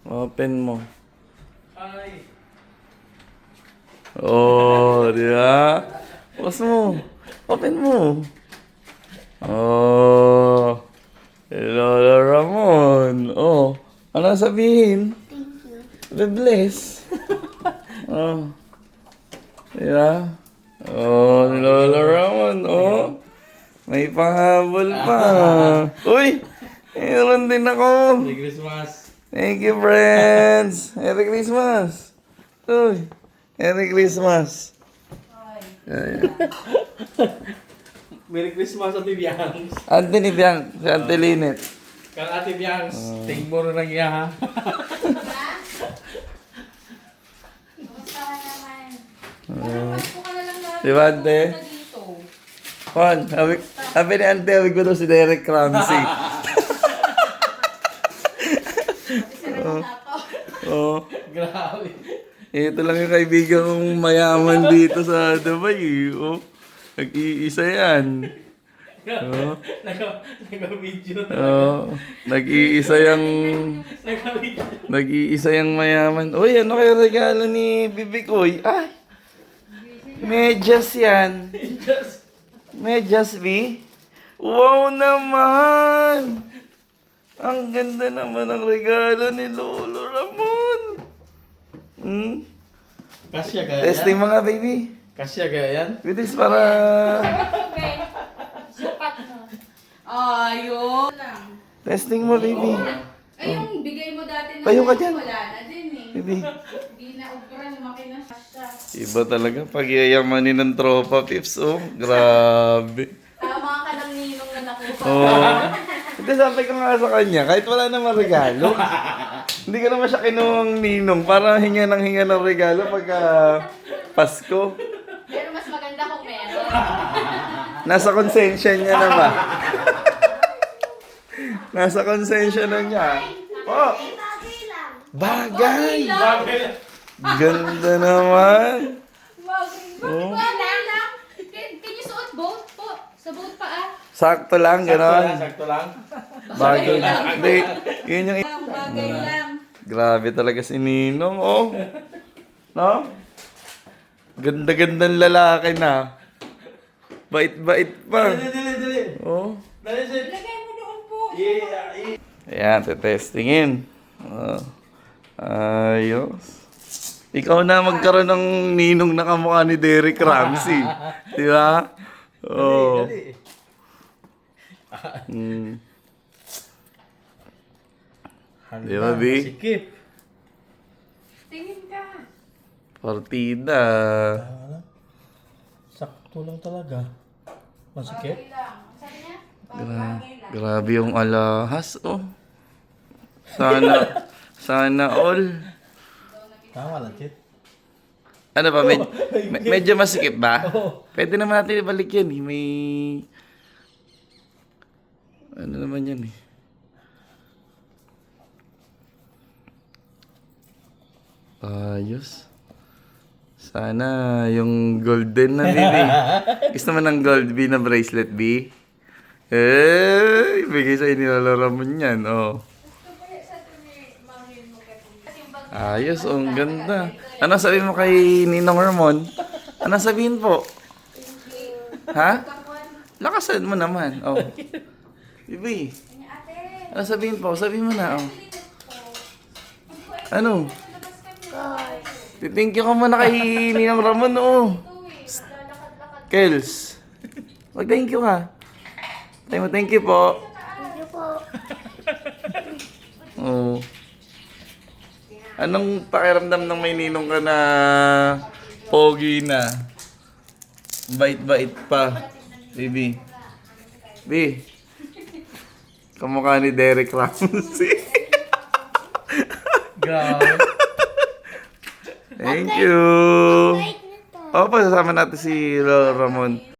Open mo. Ay. Oh, di ba? Bukas mo. Open mo. Oh. Lola Ramon. Oh. Ano sabihin? Thank you. Be bless. Oh. Di ba? Oh, Lola Ramon. Oh. May pahabol pa. Uy! Meron din ako. Merry Christmas. Thank you, friends. Merry Christmas. Uy. Merry Christmas. Merry Christmas, Ate Biangs. Anthony Biang, si Ate Linet. Kang Ate Biangs, tingbo rin ang iya ha. Kumusta ka naman? Pasko ka na lang namin. Diba, Ante? Dito. Juan, sabi ni Ante, hawig ko daw si Derek Ramsey. Isira yung tato. Oh. Grabe. Ito lang yung kaibigan kong mayaman dito sa Dubai. Oh. Nag-iisa yan. Oh. Nag-video na. Oh. Nag-iisa yung... Nag-video. Nag-iisa yung mayaman. Uy, ano kayo regalo ni Bibi Koy? Ay! Medyas yan. Medyas, B? Wow naman! Ang ganda naman ng regalo ni Lolo Ramon. Hmm? Kasya kaya Testing yan? mga baby. Kasya kaya yan? Bilis para... Okay. Sukat mo. Ayun lang. Testing mo, baby. Ay, yung bigay mo dati na Tayo ka dyan. wala na din eh. Baby. Hindi na ubra, lumaki na siya. Iba talaga pag yayamanin ng tropa, Pips. Oh, grabe. Tama ka ng ninong na nakuha. Oh. Hindi, sabi ko nga sa kanya, kahit wala naman regalo, hindi ko naman siya kinuhang ninong para hinga ng regalo pagka Pasko. Pero mas maganda kung meron. Nasa konsensya niya na ba? Nasa konsensya na niya. Oh, bagay! Ganda naman. Oh. Wala lang. Can you suot boat po? Sa boat pa ah. Sakto lang, gano'n. Sakto lang. Bagay. Hindi, yun yung... Bagay lang. Grabe talaga si Ninong, oh. No? Ganda-gandang lalaki na. Bait-bait pa. Dali. Oh. Dali, Sid. Lagay mo doon po. Yeah. Ayan, tetestingin. Oh. Ayos. Ikaw na magkaroon ng ninong na kamukha ni Derek Ramsey. Di ba? Oh. Dali. Hmm. Handa, Di ba, B? Sikip. Tingin ka. Partida. Sakto lang talaga. Masikip? Bagay lang. Sabi niya? Gra- Bagay lang. grabe yung alahas, oh. Sana all. Tama lang, Chit. Ano ba, medyo masikip ba? Pwede naman natin ibalik yan, eh. May... Ano naman yan, eh. Ayos. Sana yung golden na, baby. Gusto mo ng gold B na bracelet, B? Eh, bigay sa'yo ni Lola Ramon yan, oh. Ayos, oh, ang ganda. Ano sabihin mo kay Ninong Ramon? Ano sabihin po? Ha? Lakasan mo naman, oh. Bibi, ano sabihin po? Sabihin mo na, oh. Ano? Thank you ka muna kay Ninong Ramon, oh. Kels, mag-thank you ka. Thank you po. Thank you po. Oh. Anong pakiramdam ng may ninong ka na pogi na? Bait-bait pa. Baby. B. Kamukha ni Derek Ramsey. Grabe. Thank you. Opo, sasama natin si Lolo Ramon.